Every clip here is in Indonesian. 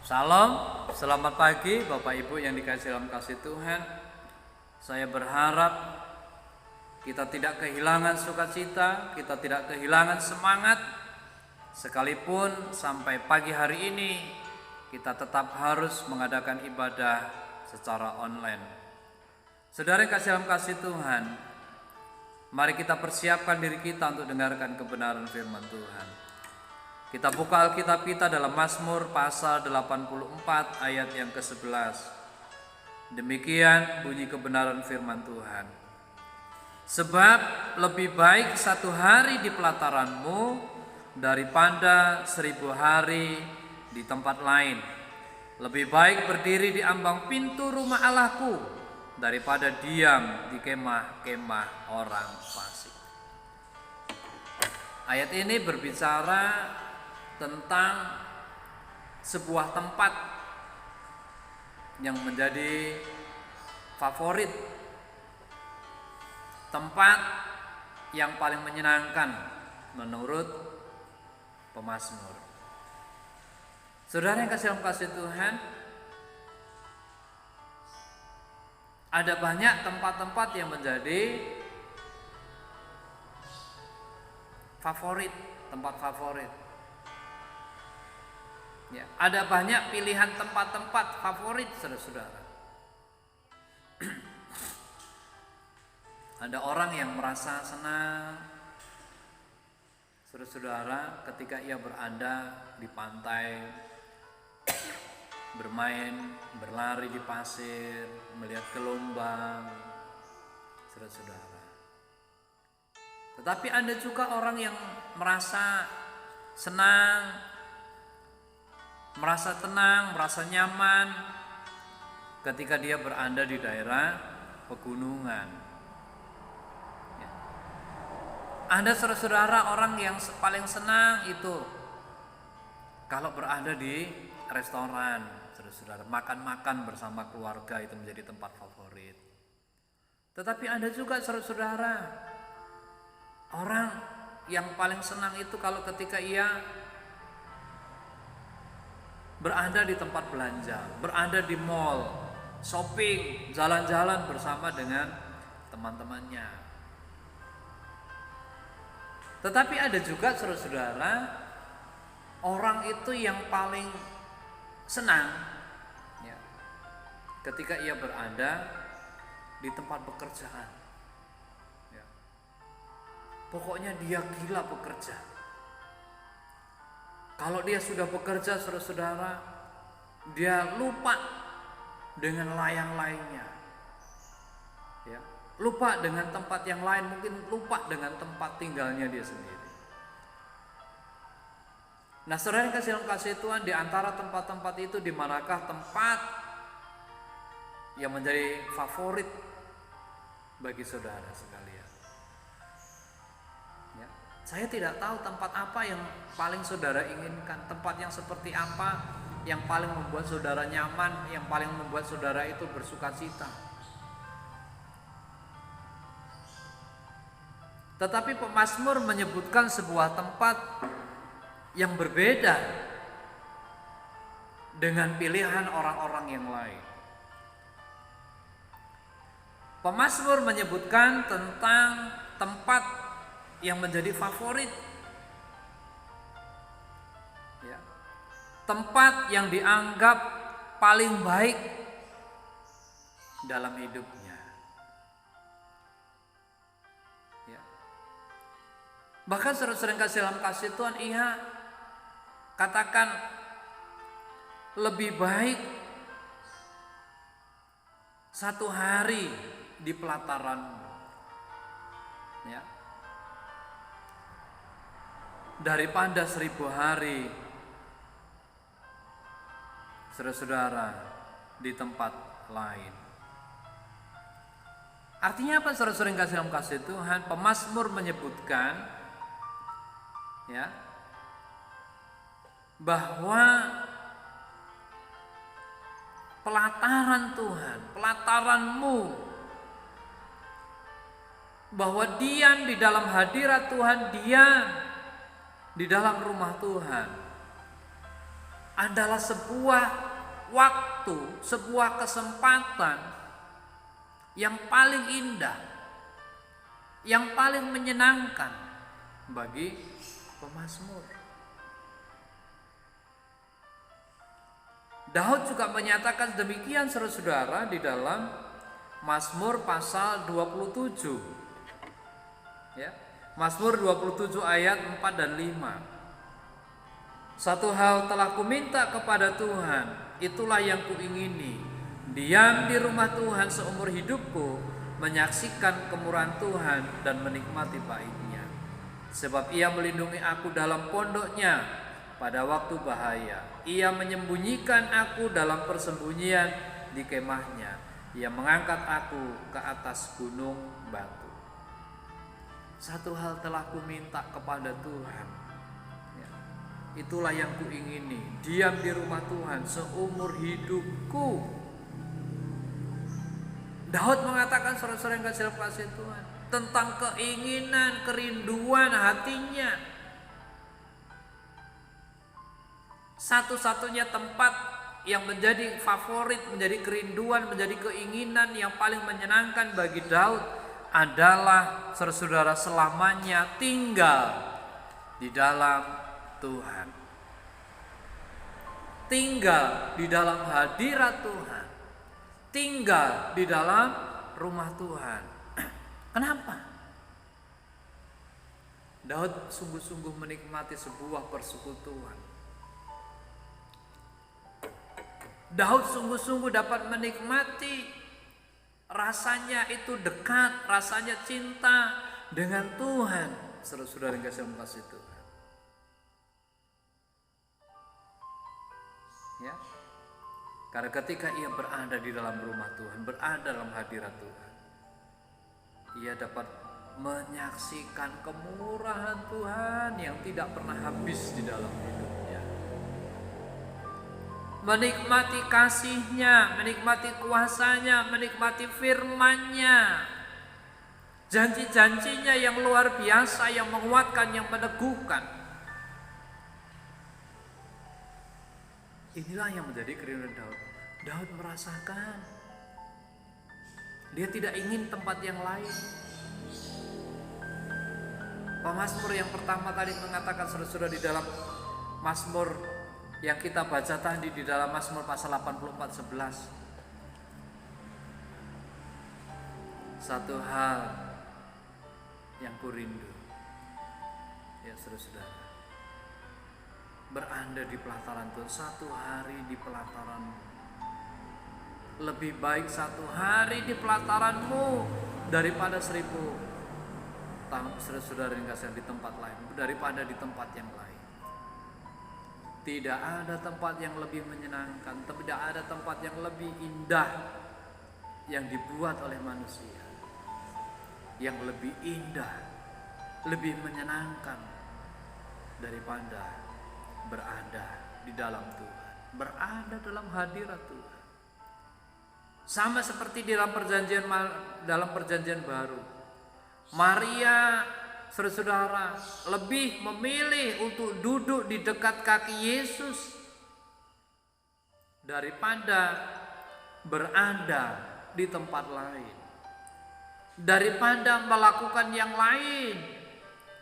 Salam, selamat pagi Bapak Ibu yang dikasihi dalam kasih Tuhan. Saya berharap kita tidak kehilangan sukacita, kita tidak kehilangan semangat, sekalipun sampai pagi hari ini kita tetap harus mengadakan ibadah secara online. Saudara yang kasih dalam kasih Tuhan, mari kita persiapkan diri kita untuk dengarkan kebenaran firman Tuhan. Kita buka Alkitab kita dalam Mazmur pasal 84 ayat yang ke-11. Demikian bunyi kebenaran firman Tuhan. Sebab lebih baik 1 hari di pelataranmu daripada 1000 hari di tempat lain. Lebih baik berdiri di ambang pintu rumah Allahku daripada diam di kemah-kemah orang fasik. Ayat ini berbicara tentang sebuah tempat yang menjadi favorit, tempat yang paling menyenangkan menurut pemazmur. Saudara yang kasih dalam kasih Tuhan, ada banyak tempat-tempat yang menjadi favorit, tempat favorit. Ya, ada banyak pilihan tempat-tempat favorit, saudara-saudara. Ada orang yang merasa senang, saudara-saudara, ketika ia berada di pantai, bermain, berlari di pasir, melihat gelombang, saudara-saudara. Tetapi ada juga orang yang merasa senang, merasa tenang, merasa nyaman ketika dia berada di daerah pegunungan. Ya. Ada saudara-saudara orang yang paling senang itu kalau berada di restoran, saudara-saudara, makan-makan bersama keluarga itu menjadi tempat favorit. Tetapi ada juga saudara-saudara orang yang paling senang itu kalau ketika ia berada di tempat belanja, berada di mall, shopping, jalan-jalan bersama dengan teman-temannya. Tetapi ada juga saudara-saudara orang itu yang paling senang ya, ketika ia berada di tempat pekerjaan. Ya. Pokoknya dia gila bekerja. Kalau dia sudah bekerja, saudara-saudara, dia lupa dengan layang lainnya, ya, lupa dengan tempat yang lain, mungkin lupa dengan tempat tinggalnya dia sendiri. Nah, saudara yang kasih dalam kasih Tuhan, di antara tempat-tempat itu, di manakah tempat yang menjadi favorit bagi saudara sekalian? Ya. Saya tidak tahu tempat apa yang paling saudara inginkan, tempat yang seperti apa yang paling membuat saudara nyaman, yang paling membuat saudara itu bersuka cita. Tetapi pemazmur menyebutkan sebuah tempat yang berbeda dengan pilihan orang-orang yang lain. Pemazmur menyebutkan tentang tempat yang menjadi favorit, ya, tempat yang dianggap paling baik dalam hidupnya. Ya. Bahkan sering kasih dalam kasih Tuhan, ia katakan lebih baik 1 hari di pelataranmu, ya, daripada 1000 hari, saudara-saudara, di tempat lain. Artinya apa, saudara-saudara yang kasih dalam kasih Tuhan? Pemazmur menyebutkan, ya, bahwa pelataran Tuhan, pelataranmu, bahwa diam di dalam hadirat Tuhan, diam di dalam rumah Tuhan, adalah sebuah waktu, sebuah kesempatan yang paling indah, yang paling menyenangkan bagi pemazmur. Daud juga menyatakan demikian saudara-saudara di dalam Mazmur pasal 27. Ya. Mazmur 27 ayat 4 dan 5. Satu hal telah kuminta kepada Tuhan, itulah yang kuingini, diam di rumah Tuhan seumur hidupku, menyaksikan kemurahan Tuhan dan menikmati baiknya. Sebab ia melindungi aku dalam pondoknya pada waktu bahaya. Ia menyembunyikan aku dalam persembunyian di kemahnya. Ia mengangkat aku ke atas gunung batu. Satu hal telah kuminta kepada Tuhan, ya, itulah yang kuingini, diam di rumah Tuhan seumur hidupku. Daud mengatakan, saudara-saudara yang kasih Tuhan, tentang keinginan, kerinduan hatinya. Satu-satunya tempat yang menjadi favorit, menjadi kerinduan, menjadi keinginan yang paling menyenangkan bagi Daud adalah saudara-saudara selamanya tinggal di dalam Tuhan. Tinggal di dalam hadirat Tuhan. Tinggal di dalam rumah Tuhan. Kenapa? Daud sungguh-sungguh menikmati sebuah persekutuan. Daud sungguh-sungguh dapat menikmati rasanya itu dekat, rasanya cinta dengan Tuhan. Saudara-saudara yang kasih Tuhan. Ya. Karena ketika ia berada di dalam rumah Tuhan, berada dalam hadirat Tuhan, ia dapat menyaksikan kemurahan Tuhan yang tidak pernah habis di dalam hidupnya. Menikmati kasih-Nya, menikmati kuasa-Nya, menikmati firman-Nya, janji-janjinya yang luar biasa, yang menguatkan, yang meneguhkan. Inilah yang menjadi kerinduan Daud. Daud merasakan, dia tidak ingin tempat yang lain. Pemazmur yang pertama tadi mengatakan, saudara-saudara, di dalam Mazmur yang kita baca tadi di dalam Mazmur pasal 84:11. Satu hal yang kurindu, ya saudara-saudara, berada di pelataran Tuhan. Satu hari di pelataranmu, lebih baik satu hari di pelataranmu daripada 1000 tahun, saudara-saudara yang kasih, di tempat lain, daripada di tempat yang lain. Tidak ada tempat yang lebih menyenangkan, tidak ada tempat yang lebih indah yang dibuat oleh manusia, yang lebih indah, lebih menyenangkan daripada berada di dalam Tuhan, berada dalam hadirat Tuhan. Sama seperti dalam perjanjian baru, Maria, saudara-saudara, lebih memilih untuk duduk di dekat kaki Yesus daripada berada di tempat lain, daripada melakukan yang lain.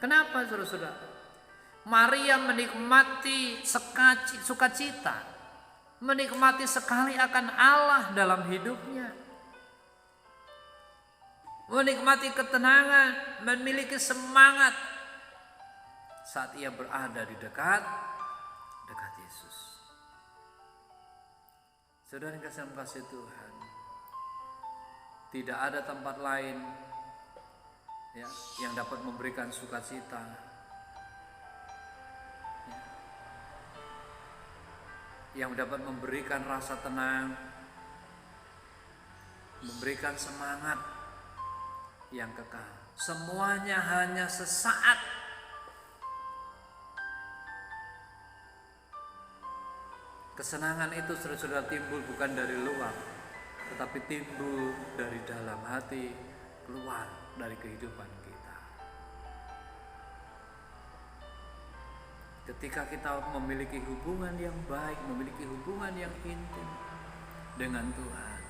Kenapa, saudara-saudara? Maria menikmati sukacita, menikmati sekali akan Allah dalam hidupnya, menikmati ketenangan, memiliki semangat saat ia berada di dekat Yesus. Saudara yang kasih Tuhan, tidak ada tempat lain, ya, yang dapat memberikan sukacita, ya, yang dapat memberikan rasa tenang, memberikan semangat yang kekal. Semuanya hanya sesaat. Kesenangan itu saudara-saudara timbul bukan dari luar, tetapi timbul dari dalam hati, keluar dari kehidupan kita. Ketika kita memiliki hubungan yang baik, memiliki hubungan yang intim dengan Tuhan,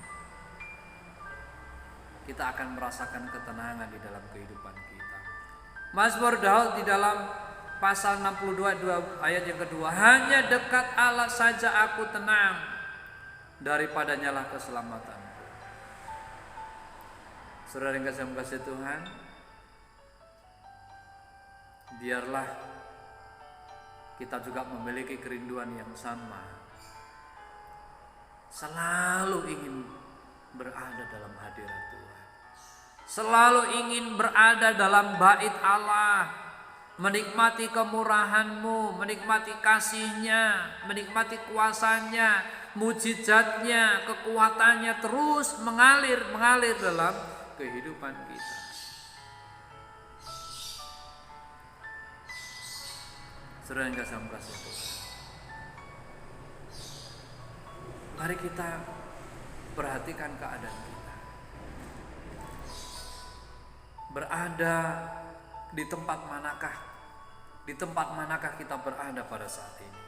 kita akan merasakan ketenangan di dalam kehidupan kita. Mazmur Daud di dalam pasal 62 ayat yang kedua, hanya dekat Allah saja aku tenang, daripadanya lah keselamatan. Saudara yang kasih Tuhan, biarlah kita juga memiliki kerinduan yang sama, selalu ingin berada dalam hadirat Tuhan, selalu ingin berada dalam bait Allah, menikmati kemurahan-Mu, menikmati kasih-Nya, menikmati kuasa-Nya, mujizat-Nya, kekuatannya terus mengalir dalam kehidupan kita. Saudara yang kasih Tuhan, mari kita perhatikan keadaan kita. Berada di tempat manakah? Di tempat manakah kita berada pada saat ini?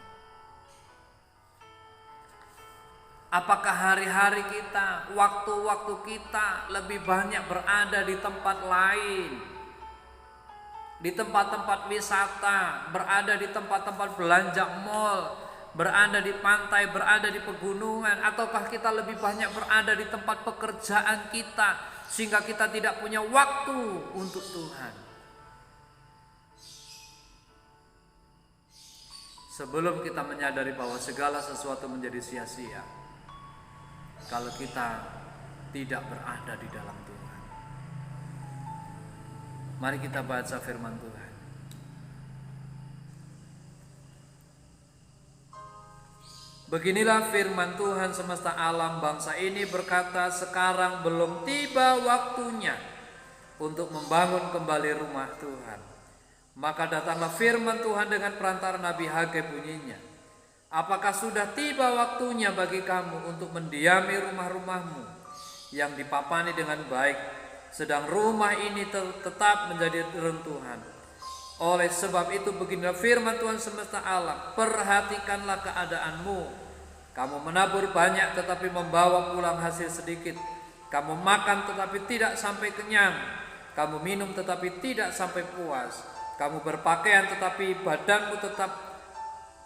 Apakah hari-hari kita, waktu-waktu kita lebih banyak berada di tempat lain? Di tempat-tempat wisata, berada di tempat-tempat belanja mall, berada di pantai, berada di pegunungan, ataukah kita lebih banyak berada di tempat pekerjaan kita sehingga kita tidak punya waktu untuk Tuhan? Sebelum kita menyadari bahwa segala sesuatu menjadi sia-sia kalau kita tidak berada di dalam Tuhan. Mari kita baca firman Tuhan. Beginilah firman Tuhan semesta alam, bangsa ini berkata, sekarang belum tiba waktunya untuk membangun kembali rumah Tuhan. Maka datanglah firman Tuhan dengan perantara Nabi Hagai bunyinya, apakah sudah tiba waktunya bagi kamu untuk mendiami rumah-rumahmu yang dipapani dengan baik, sedang rumah ini tetap menjadi reruntuhan. Oleh sebab itu beginilah firman Tuhan semesta alam, perhatikanlah keadaanmu. Kamu menabur banyak tetapi membawa pulang hasil sedikit. Kamu makan tetapi tidak sampai kenyang. Kamu minum tetapi tidak sampai puas. Kamu berpakaian tetapi badanmu tetap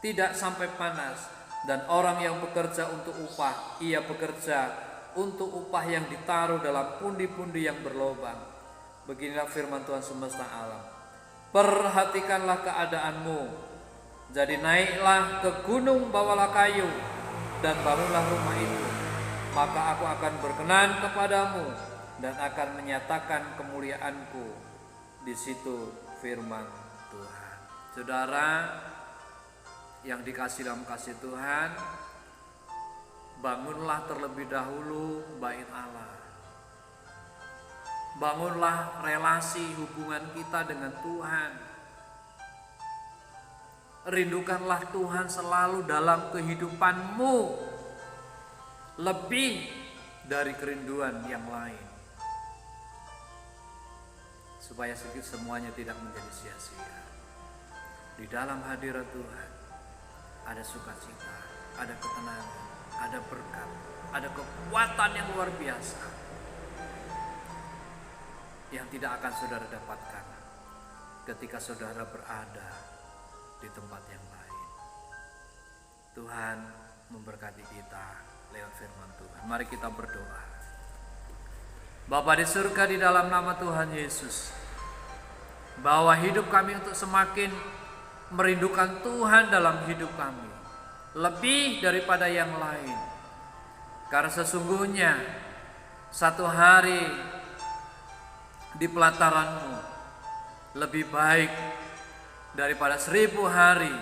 tidak sampai panas. Dan orang yang bekerja untuk upah, ia bekerja untuk upah yang ditaruh dalam pundi-pundi yang berlobang. Beginilah firman Tuhan semesta alam, perhatikanlah keadaanmu. Jadi naiklah ke gunung, bawalah kayu, dan bangunlah rumah itu. Maka aku akan berkenan kepadamu dan akan menyatakan kemuliaanku di situ, firman Tuhan. Saudara yang dikasih dalam kasih Tuhan, bangunlah terlebih dahulu bait Allah. Bangunlah relasi hubungan kita dengan Tuhan. Rindukanlah Tuhan selalu dalam kehidupanmu, lebih dari kerinduan yang lain, supaya semuanya tidak menjadi sia-sia. Di dalam hadirat Tuhan ada sukacita, ada ketenangan, ada berkat, ada kekuatan yang luar biasa yang tidak akan saudara dapatkan ketika saudara berada di tempat yang lain. Tuhan memberkati kita lewat firman Tuhan. Mari kita berdoa. Bapa di surga, di dalam nama Tuhan Yesus, bawa hidup kami untuk semakin merindukan Tuhan dalam hidup kami, lebih daripada yang lain. Karena sesungguhnya satu hari di pelataran-Mu lebih baik daripada 1000 hari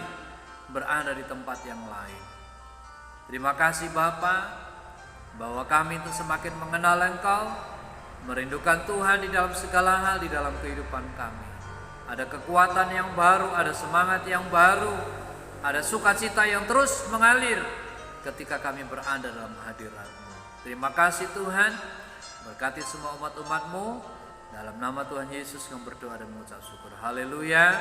berada di tempat yang lain. Terima kasih Bapa, bahwa kami itu semakin mengenal Engkau, merindukan Tuhan di dalam segala hal di dalam kehidupan kami. Ada kekuatan yang baru, ada semangat yang baru, ada sukacita yang terus mengalir ketika kami berada dalam hadirat-Mu. Terima kasih Tuhan, berkati semua umat-umat-Mu. Dalam nama Tuhan Yesus kami berdoa dan mengucap syukur. Haleluya.